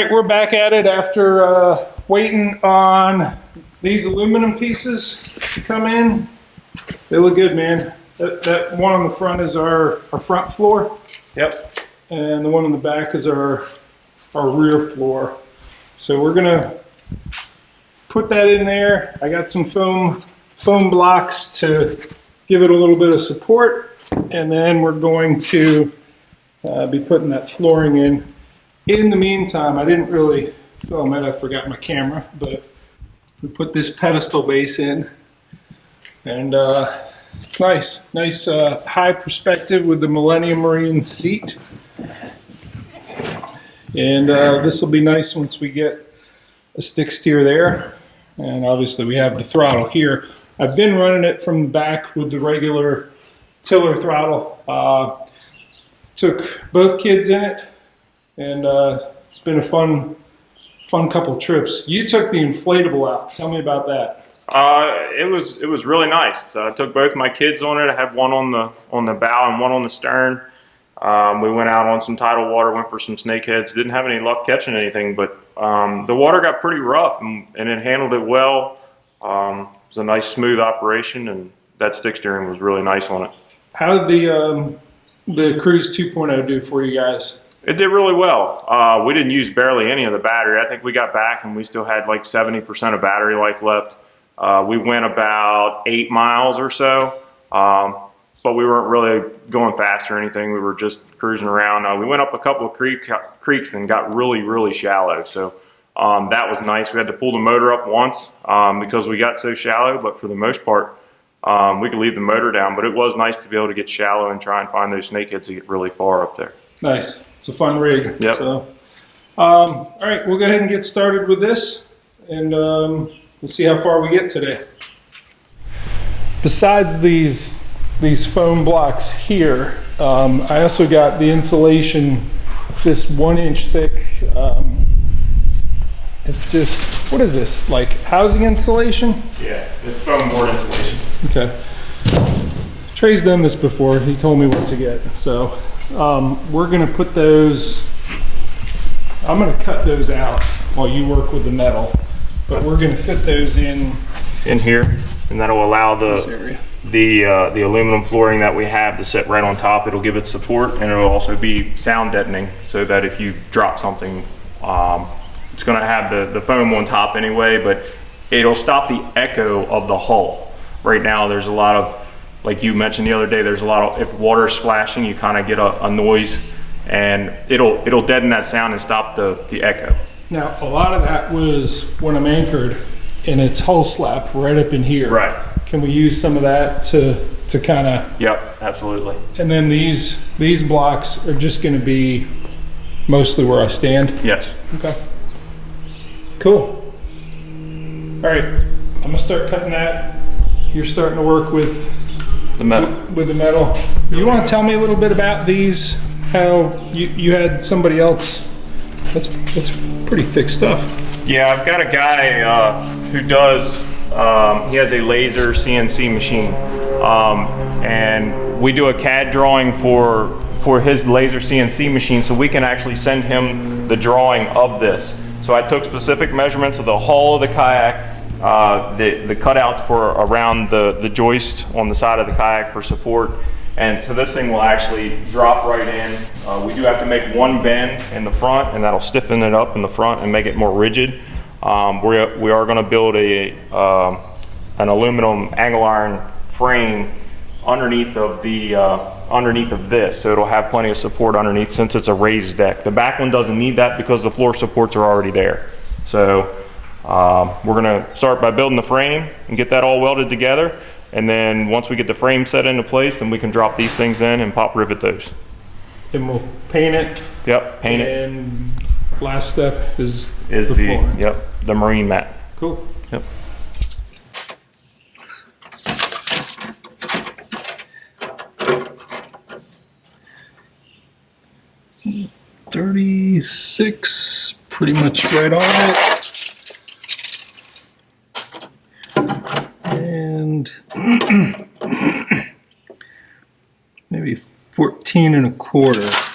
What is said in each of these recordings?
right, we're back at it after waiting on these aluminum pieces to come in. They look good, man. That one on the front is our front floor. Yep. And the one on the back is our rear floor. So we're gonna put that in there. I got some foam blocks to give it a little bit of support, and then we're going to be putting that flooring in. In the meantime, I didn't really film it. I forgot my camera, but we put this pedestal base in, and it's nice high perspective with the Millennium Marine seat. And this will be nice once we get a stick steer there. And obviously we have the throttle here. I've been running it from the back with the regular tiller throttle. Took both kids in it, and it's been a fun couple trips. You took the inflatable out. Tell me about that. It was really nice. I took both my kids on it. I had one on the bow and one on the stern. We went out on some tidal water, went for some snakeheads. Didn't have any luck catching anything, but the water got pretty rough, and it handled it well. It was a nice smooth operation, and that stick steering was really nice on it. How did the Cruise 2.0 do for you guys? It did really well. We didn't use barely any of the battery. I think we got back and we still had like 70% of battery life left. We went about 8 miles or so, but we weren't really going fast or anything. We were just cruising around. We went up a couple of creeks and got really shallow. So that was nice. We had to pull the motor up once because we got so shallow, but for the most part, we could leave the motor down. But it was nice to be able to get shallow and try and find those snakeheads to get really far up there. Nice. It's a fun rig. Yep. So, all right, we'll go ahead and get started with this, and we'll see how far we get today. Besides these foam blocks here, I also got the insulation, this 1 inch thick. It's just, what is this, like housing insulation? Yeah, it's foam board insulation. Okay. Trey's done this before. He told me what to get. So we're gonna put those, I'm gonna cut those out while you work with the metal, but we're gonna fit those in here, and that'll allow the aluminum flooring that we have to sit right on top. It'll give it support, and it'll also be sound deadening, so that if you drop something, it's going to have the foam on top anyway, but it'll stop the echo of the hull. Right now there's a lot of, like you mentioned the other day, there's a lot of, if water is splashing, you kind of get a noise, and it'll deaden that sound and stop the echo. Now a lot of that was when I'm anchored and it's hull slap right up in here. Right. Can we use some of that to kind of? Yep, absolutely. And then these blocks are just going to be mostly where I stand? Yes. Okay. Cool. All right, I'm gonna start cutting that. You're starting to work with the metal. You want to tell me a little bit about these? How you had somebody else? That's pretty thick stuff. Yeah, I've got a guy who does. He has a laser CNC machine, and we do a CAD drawing for his laser CNC machine, so we can actually send him the drawing of this. So I took specific measurements of the hull of the kayak, the cutouts for around the joist on the side of the kayak for support, and so this thing will actually drop right in. We do have to make one bend in the front, and that'll stiffen it up in the front and make it more rigid. We are going to build an aluminum angle iron frame underneath of this, so it'll have plenty of support underneath since it's a raised deck. The back one doesn't need that because the floor supports are already there. So we're gonna start by building the frame and get that all welded together, and then once we get the frame set into place, then we can drop these things in and pop rivet those. Then we'll paint it. Yep, paint it. And last step is the flooring. Yep, the marine mat. Cool. Yep. $36, pretty much right on it. And maybe 14 1/4.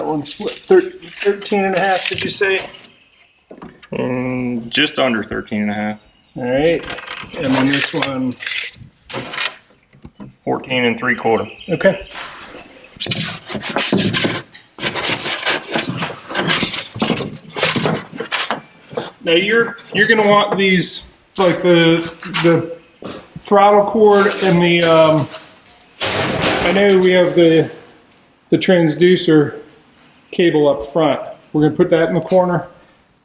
one's what, 13 and a half, did you say? Just under 13 and a half. All right, and then this one, 14 and 3/4. okay. Now you're gonna want these, like the throttle cord and the I know we have the transducer cable up front. We're gonna put that in the corner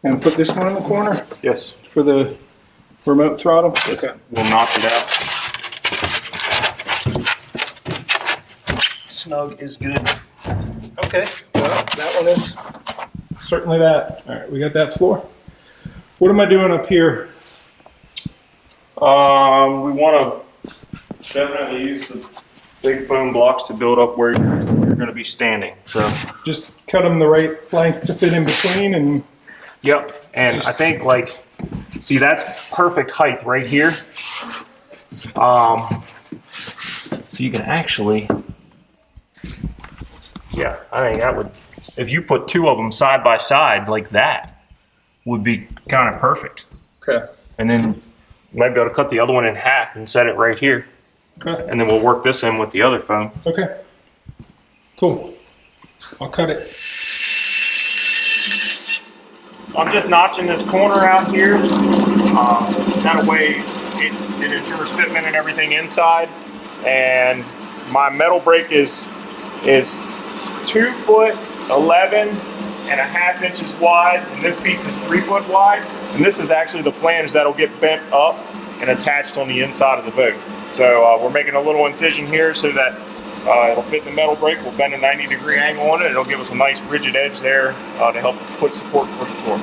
and put this one in the corner Yes. for the remote throttle. Okay. We'll knock it out. Snug is good. Okay. Well, that one is certainly that. All right, we got that floor. What am I doing up here? We want to definitely use the big foam blocks to build up where you're going to be standing. So Just cut them the right length to fit in between and... Yep, and I think like, see that's perfect height right here. So you can actually, yeah, I think that would, if you put two of them side by side like that, would be kind of perfect. Okay. And then you might be able to cut the other one in half and set it right here. Okay. And then we'll work this in with the other foam. Okay. Cool. I'll cut it. I'm just notching this corner out here. That way it ensures fitment and everything inside. And my metal brake is 2'11.5" wide, and this piece is 3 foot wide. And this is actually the flange that'll get bent up and attached on the inside of the boat. So we're making a little incision here so that it'll fit the metal brake. We'll bend a 90-degree angle on it. It'll give us a nice rigid edge there to help put support for the floor.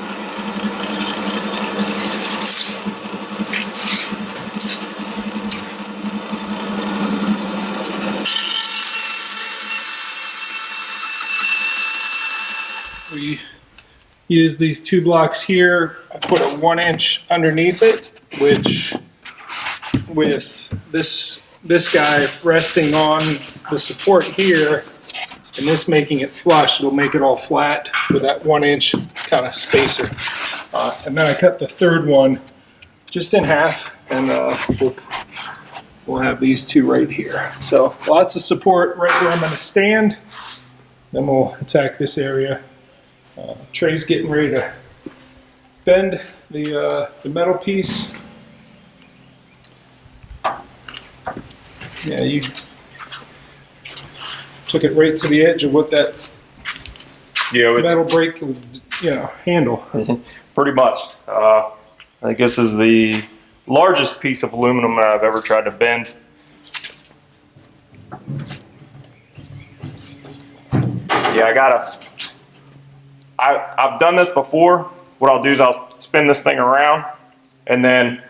We use these 2 blocks here. I put a 1-inch underneath it, which with this guy resting on the support here and this making it flush, it'll make it all flat with that 1-inch kind of spacer. And then I cut the third one just in half, and we'll have these 2 right here. So lots of support right where I'm going to stand. Then we'll attack this area. Trey's getting ready to bend the metal piece. Yeah, you took it right to the edge of what that metal brake will, handle. Pretty much. I think this is the largest piece of aluminum that I've ever tried to bend. Yeah, I've done this before. What I'll do is I'll spin this thing around and then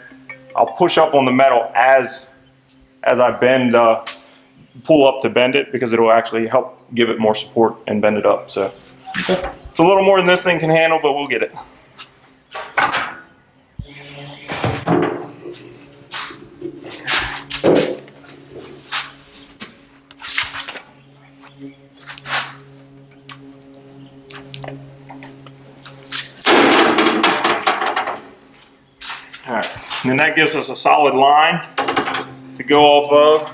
I'll push up on the metal as I bend, pull up to bend it, because it'll actually help give it more support and bend it up. So Okay. it's a little more than this thing can handle, but we'll get it. All right, and then that gives us a solid line to go off of,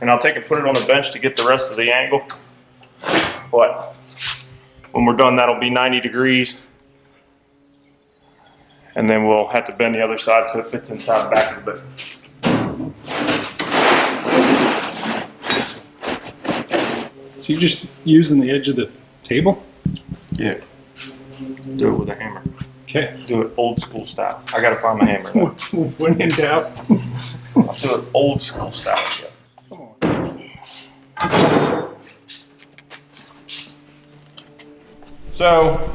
and I'll take and put it on the bench to get the rest of the angle. But when we're done, that'll be 90 degrees, and then we'll have to bend the other side so it fits inside the back of the boat. So you're just using the edge of the table? Yeah, do it with a hammer. Okay. Do it old school style. I gotta find my hammer now. When in doubt. I'll do it old school style. Yeah. Come on. So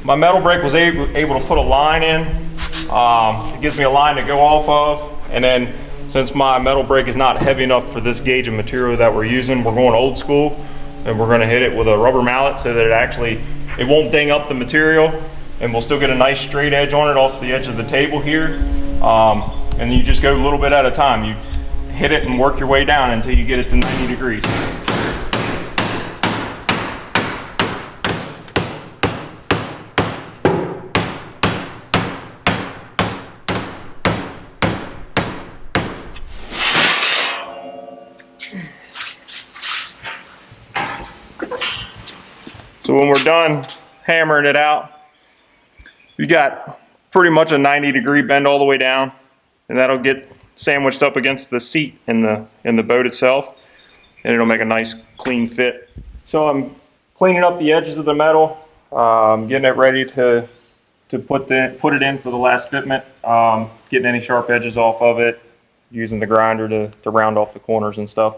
my metal brake was able to put a line in. It gives me a line to go off of, and then since my metal brake is not heavy enough for this gauge of material that we're using, we're going old school, and we're going to hit it with a rubber mallet so that it won't ding up the material, and we'll still get a nice straight edge on it off the edge of the table here. And you just go a little bit at a time. You hit it and work your way down until you get it to 90 degrees. So when we're done hammering it out, you got pretty much a 90-degree bend all the way down, and that'll get sandwiched up against the seat in the boat itself, and it'll make a nice clean fit. So I'm cleaning up the edges of the metal, getting it ready to put it in for the last fitment, getting any sharp edges off of it, using the grinder to round off the corners and stuff.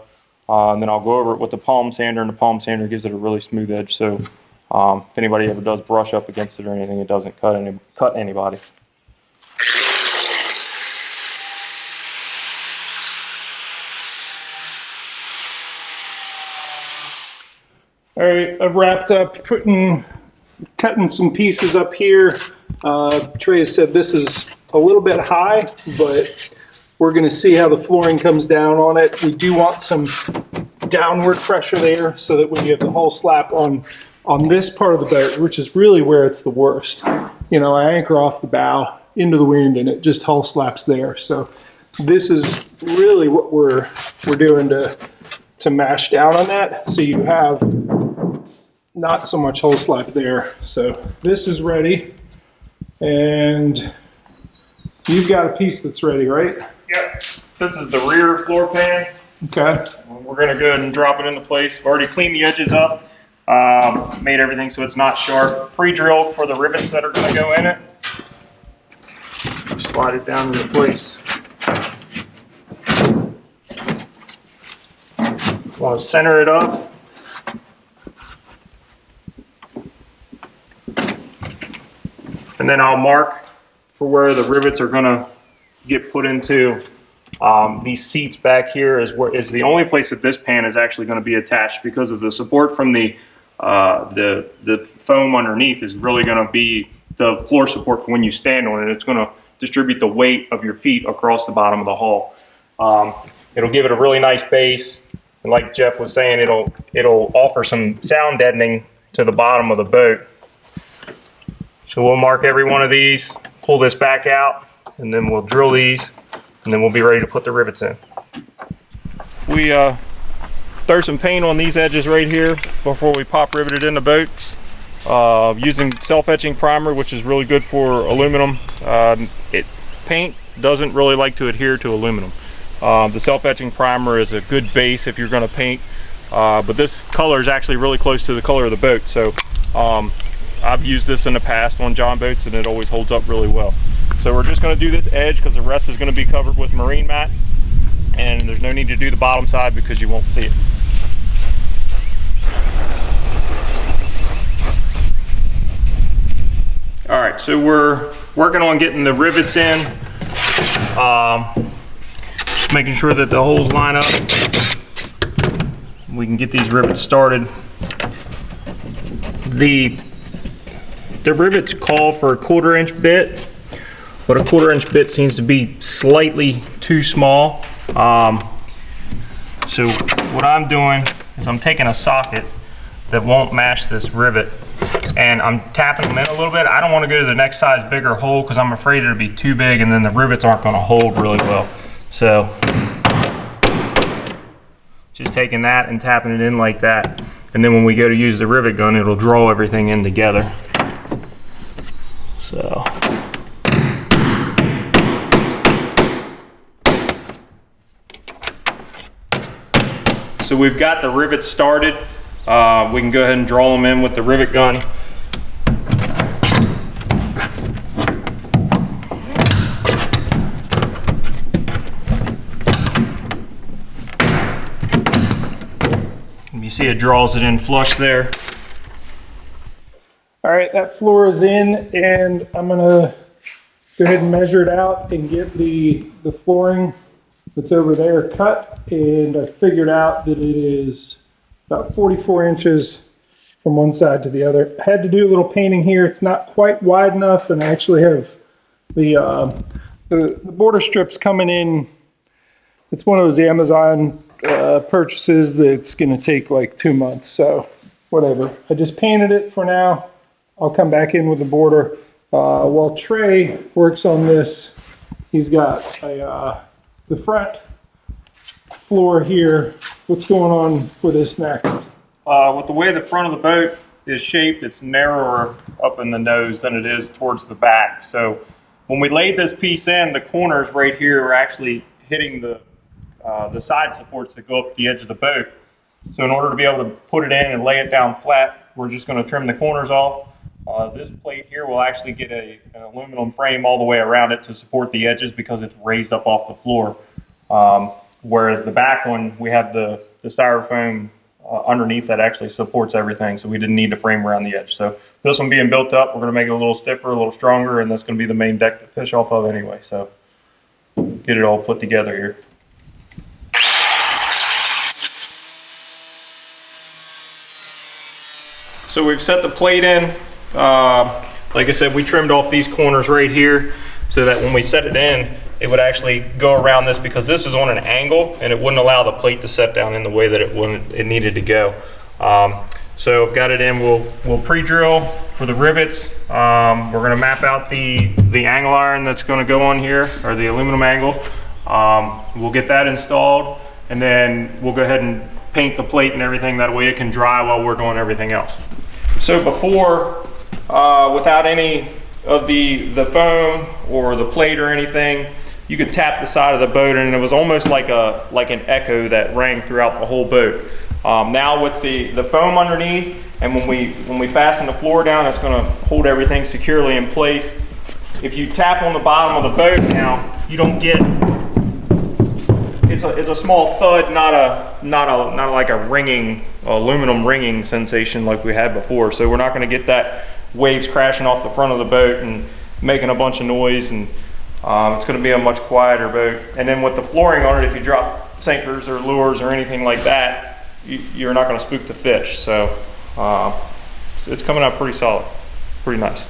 And then I'll go over it with the palm sander, and the palm sander gives it a really smooth edge, so if anybody ever does brush up against it or anything, it doesn't cut anybody. All right, I've wrapped up cutting some pieces up here. Trey said this is a little bit high, but we're going to see how the flooring comes down on it. We do want some downward pressure there so that when you have the hull slap on this part of the boat, which is really where it's the worst, you know, I anchor off the bow into the wind and it just hull slaps there. So this is really what we're doing to mash down on that, so you have not so much hull slap there. So this is ready, and you've got a piece that's ready, right? Yep. This is the rear floor pan. Okay. We're going to go ahead and drop it into place. I've already cleaned the edges up, made everything so it's not sharp. Pre-drilled for the rivets that are going to go in it. Slide it down into place. Want to center it up. And then I'll mark for where the rivets are going to get put into. These seats back here is the only place that this pan is actually going to be attached, because of the support from the foam underneath is really going to be the floor support for when you stand on it. It's going to distribute the weight of your feet across the bottom of the hull. It'll give it a really nice base, and like Jeff was saying, it'll offer some sound deadening to the bottom of the boat. So we'll mark every one of these, pull this back out, and then we'll drill these, and then we'll be ready to put the rivets in. We throw some paint on these edges right here before we pop rivet it in the boat, using self-etching primer, which is really good for aluminum. Paint doesn't really like to adhere to aluminum. The self-etching primer is a good base if you're going to paint, but this color is actually really close to the color of the boat, so I've used this in the past on John boats and it always holds up really well. So we're just going to do this edge because the rest is going to be covered with marine mat, and there's no need to do the bottom side because you won't see it. All right, so we're working on getting the rivets in, just making sure that the holes line up. We can get these rivets started. The rivets call for a 1/4 inch bit, but a 1/4 inch bit seems to be slightly too small. So what I'm doing is I'm taking a socket that won't match this rivet, and I'm tapping them in a little bit. I don't want to go to the next size bigger hole because I'm afraid it'll be too big and then the rivets aren't going to hold really well. So just taking that and tapping it in like that, and then when we go to use the rivet gun, it'll draw everything in together. So we've got the rivets started. We can go ahead and draw them in with the rivet gun. You see it draws it in flush there. All right, that floor is in, and I'm gonna go ahead and measure it out and get the flooring that's over there cut, and I figured out that it is about 44 inches from one side to the other. I had to do a little painting here. It's not quite wide enough, and I actually have the border strips coming in. It's one of those Amazon purchases that's gonna take like 2 months, so whatever. I just painted it for now. I'll come back in with the border. While Trey works on this, he's got the front floor here. What's going on with this next? With the way the front of the boat is shaped, it's narrower up in the nose than it is towards the back. So when we laid this piece in, the corners right here are actually hitting the side supports that go up the edge of the boat. So in order to be able to put it in and lay it down flat, we're just going to trim the corners off. This plate here will actually get an aluminum frame all the way around it to support the edges because it's raised up off the floor. Whereas the back one, we have the styrofoam underneath that actually supports everything, so we didn't need to frame around the edge. So this one being built up, we're going to make it a little stiffer, a little stronger, and that's going to be the main deck to fish off of anyway. So get it all put together here. So we've set the plate in. Like I said, we trimmed off these corners right here so that when we set it in, it would actually go around this because this is on an angle and it wouldn't allow the plate to set down in the way that it needed to go. So I've got it in. We'll pre-drill for the rivets. We're going to map out the angle iron that's going to go on here, or the aluminum angle. We'll get that installed, and then we'll go ahead and paint the plate and everything. That way it can dry while we're doing everything else. So before, without any of the foam or the plate or anything, you could tap the side of the boat and it was almost like an echo that rang throughout the whole boat. Now with the foam underneath, and when we fasten the floor down, it's going to hold everything securely in place. If you tap on the bottom of the boat now, you don't get, it's a small thud, not like a ringing, aluminum ringing sensation like we had before. So we're not going to get that waves crashing off the front of the boat and making a bunch of noise, and it's going to be a much quieter boat. And then with the flooring on it, if you drop sinkers or lures or anything like that, you're not going to spook the fish. So it's coming out pretty solid, pretty nice.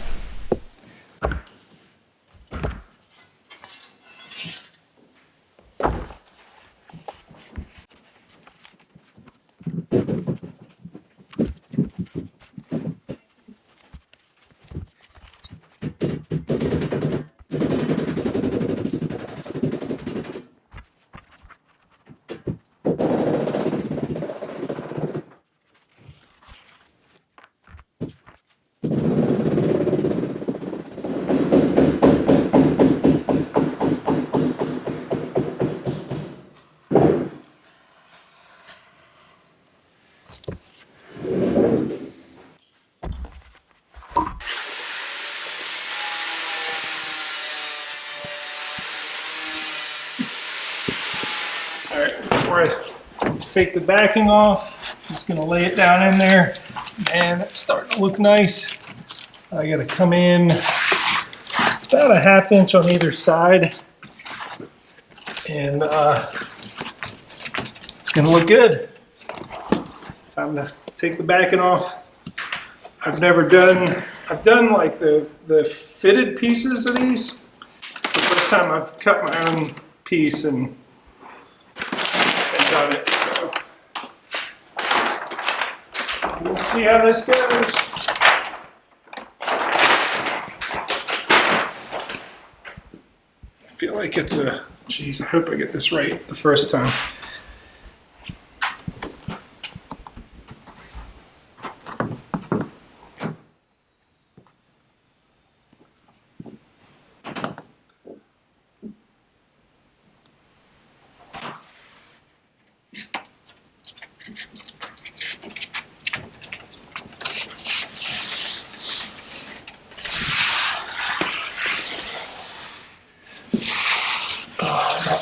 All right, before I take the backing off, I'm just gonna lay it down in there, and it's starting to look nice. I gotta come in about a ½ inch on either side, and it's gonna look good. Time to take the backing off. I've done like the fitted pieces of these. It's the first time I've cut my own piece and done it, so we'll see how this goes. I feel like it's geez, I hope I get this right the first time.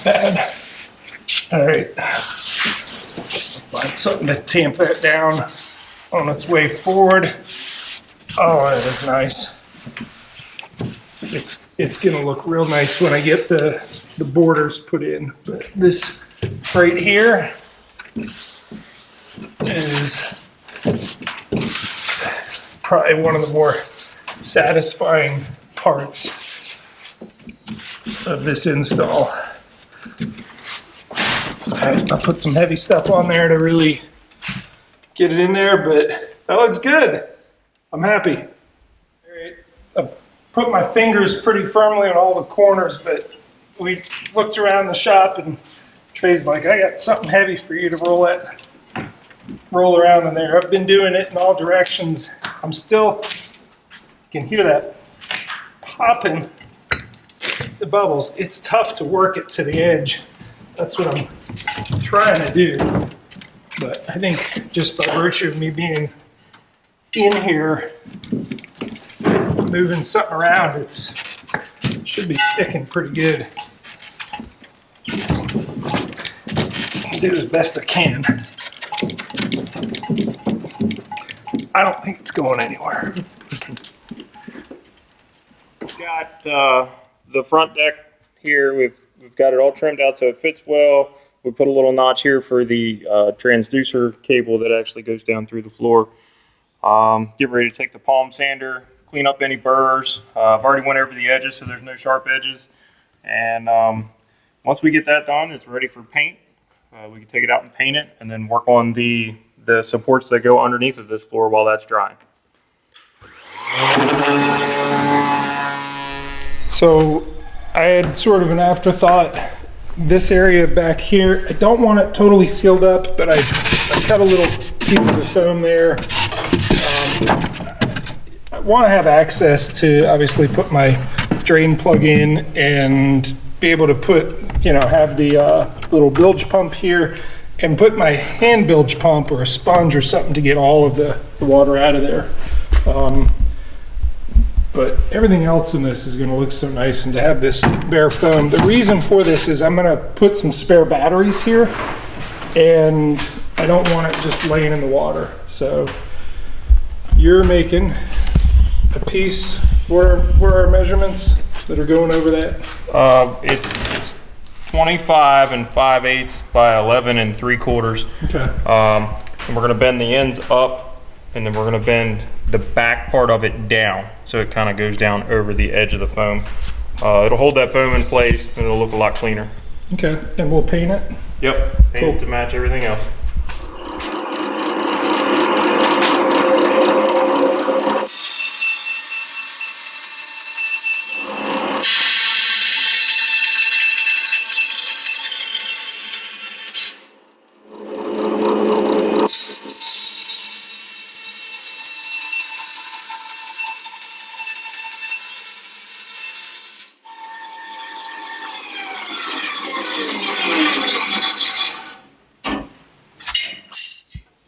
Bad. All right, find something to tamp that down on its way forward. Oh, that is nice. It's gonna look real nice when I get the borders put in. But this right here is probably one of the more satisfying parts of this install. I'll put some heavy stuff on there to really get it in there, but that looks good. I'm happy. All right. I put my fingers pretty firmly on all the corners, but we looked around the shop and Trey's like, I got something heavy for you to roll around in there. I've been doing it in all directions I'm still, you can hear that popping, the bubbles. It's tough to work it to the edge. That's what I'm trying to do. But I think just by virtue of me being in here, moving something around, it should be sticking pretty good. I'll do as best I can. I don't think it's going anywhere. We've got the front deck here. We've got it all trimmed out so it fits well. We put a little notch here for the transducer cable that actually goes down through the floor. Get ready to take the palm sander, clean up any burrs. I've already went over the edges so there's no sharp edges. And once we get that done, it's ready for paint. We can take it out and paint it and then work on the supports that go underneath of this floor while that's drying. So I had sort of an afterthought. This area back here, I don't want it totally sealed up, but I cut a little piece of the foam there. I want to have access to obviously put my drain plug in and be able to put, have the little bilge pump here and put my hand bilge pump or a sponge or something to get all of the water out of there. But everything else in this is going to look so nice, and to have this bare foam. The reason for this is I'm going to put some spare batteries here, and I don't want it just laying in the water. So you're making a piece. Where are our measurements that are going over that? It's 25 and 5/8 by 11 and 3/4. Okay. And we're going to bend the ends up, and then we're going to bend the back part of it down so it kind of goes down over the edge of the foam. It'll hold that foam in place and it'll look a lot cleaner. Okay, and we'll paint it? Yep, paint it to match everything else.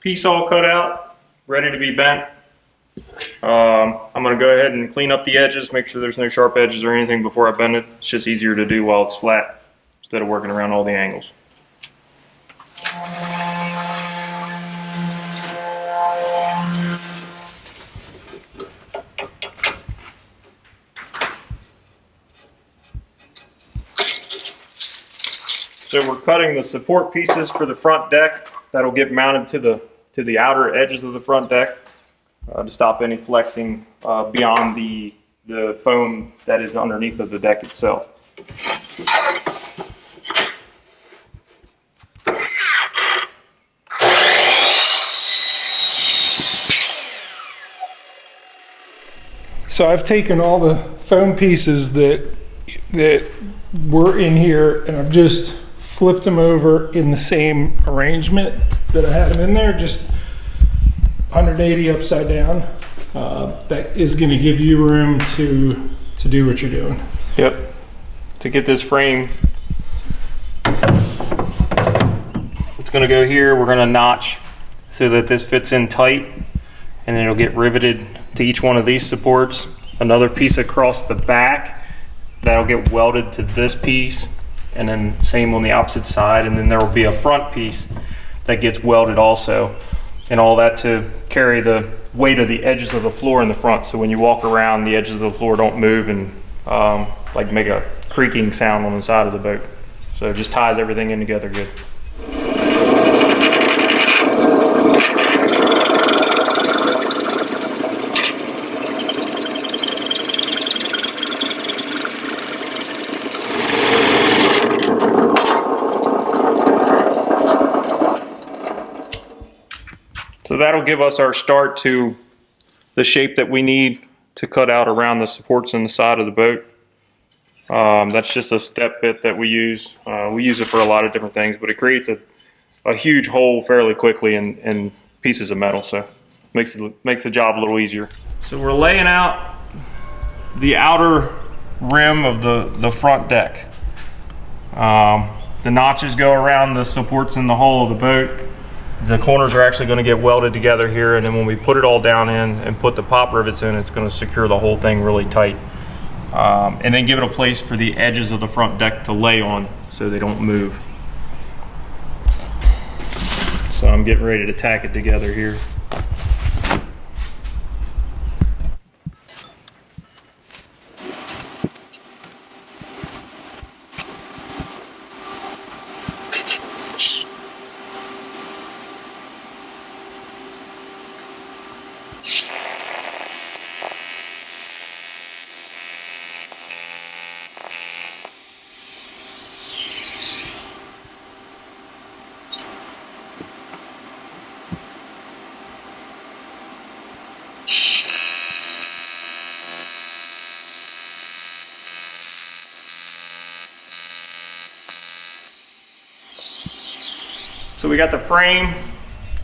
Piece all cut out, ready to be bent. I'm going to go ahead and clean up the edges, make sure there's no sharp edges or anything before I bend it. It's just easier to do while it's flat instead of working around all the angles. So we're cutting the support pieces for the front deck that'll get mounted to the outer edges of the front deck to stop any flexing beyond the foam that is underneath of the deck itself. So I've taken all the foam pieces that were in here, and I've just flipped them over in the same arrangement that I had them in there, just 180 upside down. That is going to give you room to do what you're doing. Yep. To get this frame, it's going to go here. We're going to notch so that this fits in tight, and then it'll get riveted to each one of these supports. Another piece across the back that'll get welded to this piece, and then same on the opposite side, and then there will be a front piece that gets welded also, and all that to carry the weight of the edges of the floor in the front, so when you walk around, the edges of the floor don't move and like make a creaking sound on the side of the boat. So it just ties everything in together good. So that'll give us our start to the shape that we need to cut out around the supports in the side of the boat. That's just a step bit that we use. We use it for a lot of different things, but it creates a huge hole fairly quickly in pieces of metal. So makes the job a little easier. So we're laying out the outer rim of the front deck. The notches go around the supports in the hull of the boat. The corners are actually going to get welded together here, and then when we put it all down in and put the pop rivets in, it's going to secure the whole thing really tight. And then give it a place for the edges of the front deck to lay on so they don't move. So I'm getting ready to tack it together here. So we got the frame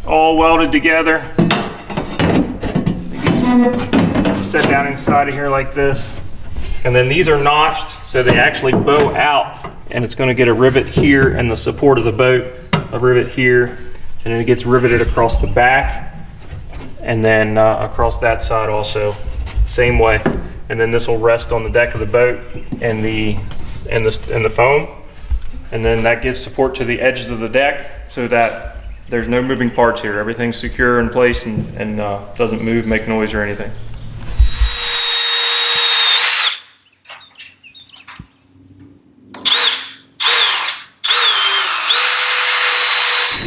all welded together. Set down inside of here like this. And then these are notched so they actually bow out, and it's going to get a rivet here in the support of the boat, a rivet here, and then it gets riveted across the back, and then across that side also, same way. And then this will rest on the deck of the boat and the foam, and then that gives support to the edges of the deck so that there's no moving parts here. Everything's secure in place and doesn't move, make noise or anything.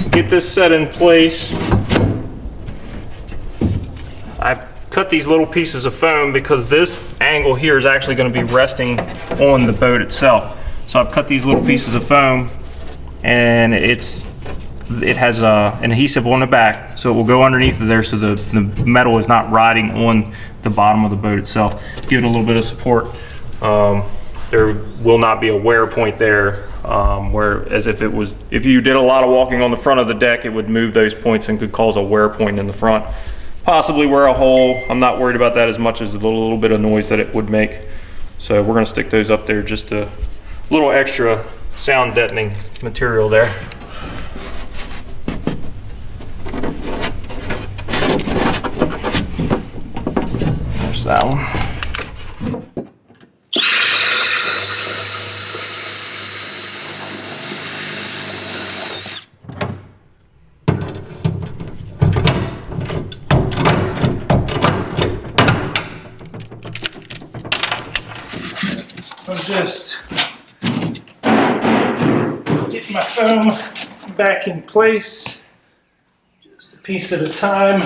Get this set in place. I've cut these little pieces of foam because this angle here is actually going to be resting on the boat itself. So I've cut these little pieces of foam, and it has an adhesive on the back, so it will go underneath of there so the metal is not riding on the bottom of the boat itself. Give it a little bit of support. There will not be a wear point there, whereas if you did a lot of walking on the front of the deck, it would move those points and could cause a wear point in the front. Possibly wear a hole. I'm not worried about that as much as the little bit of noise that it would make. So we're going to stick those up there, just a little extra sound deadening material there. There's that one. I'm just getting my foam back in place, just a piece at a time.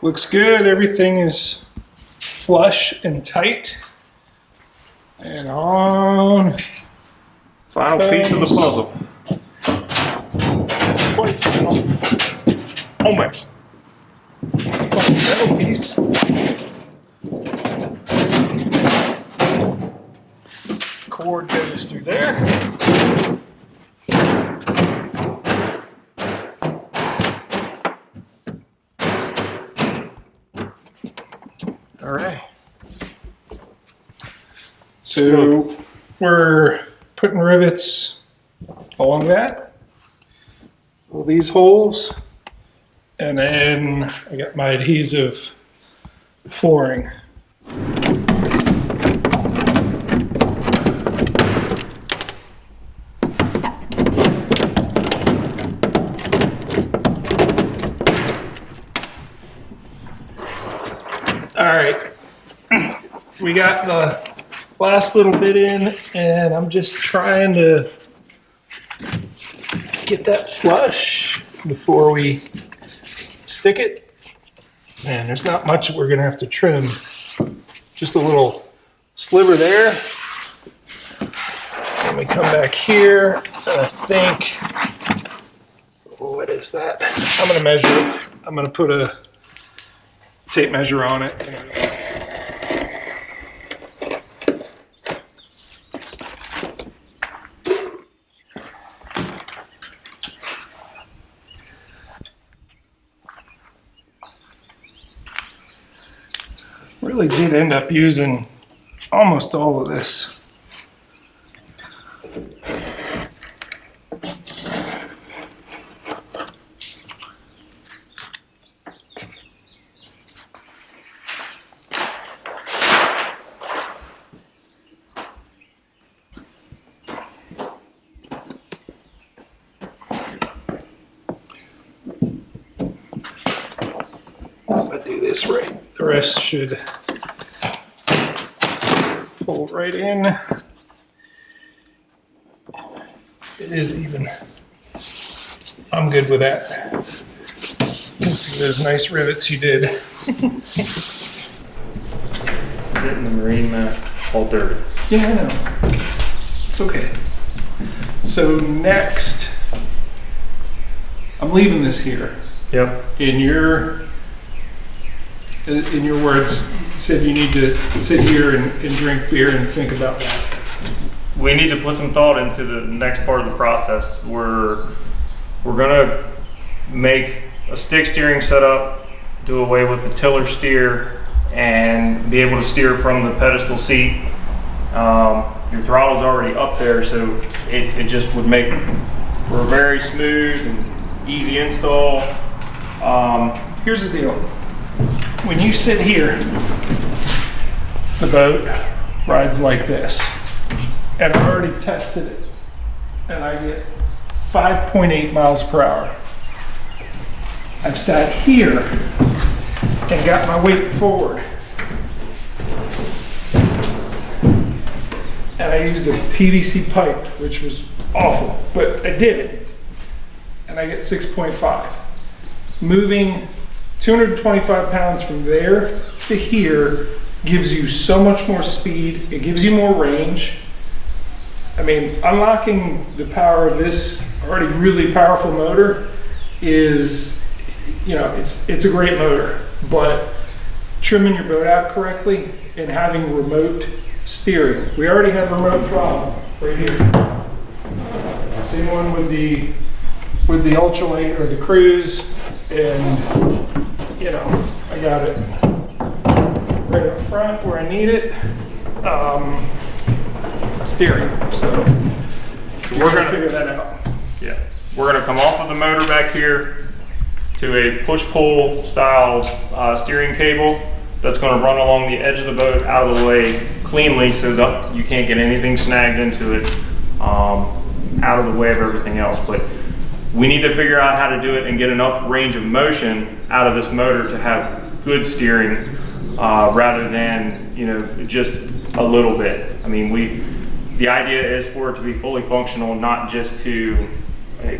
Looks good, everything is flush and tight. And on. Final piece of the puzzle. Oh my. Metal piece. Cord goes through there. All right. So we're putting rivets along that, all these holes, and then I got my adhesive flooring. All right, we got the last little bit in, and I'm just trying to get that flush before we stick it. Man, there's not much we're gonna have to trim. Just a little sliver there. Then we come back here, and I think, what is that? I'm gonna measure it. I'm gonna put a tape measure on it. Really did end up using almost all of this. If I do this right, the rest should fold right in. It is even. I'm good with that. You can see those nice rivets you did. Getting the marine mat all dirty. Yeah, I know. It's okay. So next, I'm leaving this here. Yep. In your words, you said you need to sit here and drink beer and think about that. We need to put some thought into the next part of the process. We're gonna make a stick steering setup, do away with the tiller steer, and be able to steer from the pedestal seat. Your throttle's already up there, so it just would make for a very smooth and easy install. Here's the deal. When you sit here, the boat rides like this. And I already tested it. And I get 5.8 miles per hour. I've sat here and got my weight forward. And I used a PVC pipe, which was awful, but I did it. And I get 6.5. Moving 225 pounds from there to here gives you so much more speed. It gives you more range. I mean, unlocking the power of this already really powerful motor is, you know, it's a great motor, but trimming your boat out correctly and having remote steering. We already have remote throttle right here. Same one with the ultralight or the cruise, and you know, I got it right up front where I need it. Steering, so we're gonna figure that out. Yeah, we're gonna come off of the motor back here to a push-pull style steering cable that's gonna run along the edge of the boat out of the way cleanly, so that you can't get anything snagged into it, out of the way of everything else. But we need to figure out how to do it and get enough range of motion out of this motor to have good steering, rather than, you know, just a little bit. I mean, the idea is for it to be fully functional, not just to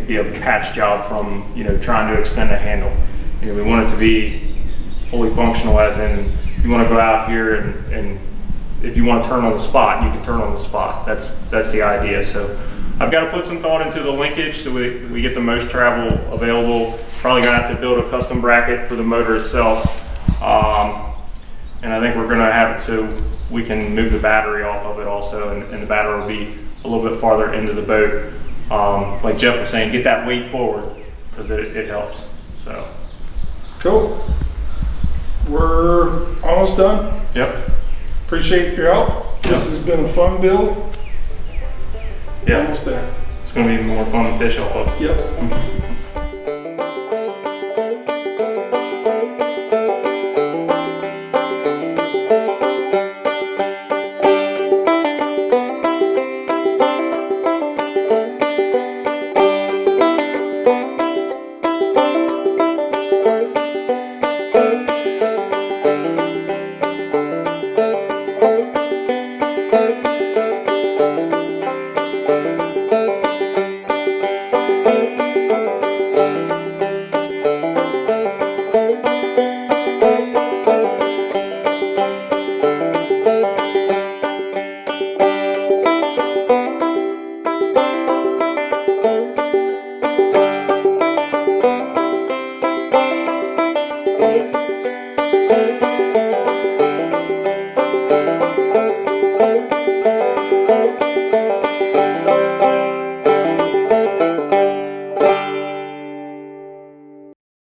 be a patch job from, you know, trying to extend a handle. You know, we want it to be fully functional, as in you want to go out here and if you want to turn on the spot, you can turn on the spot. That's the idea. So I've got to put some thought into the linkage so we get the most travel available. Probably gonna have to build a custom bracket for the motor itself. And I think we're gonna have it so we can move the battery off of it also, and the battery will be a little bit farther into the boat. Like Jeff was saying, get that weight forward, because it helps. So cool. We're almost done. Yep. Appreciate your help. This has been a fun build. Yeah. Almost there. It's gonna be more fun to fish off of. Yep.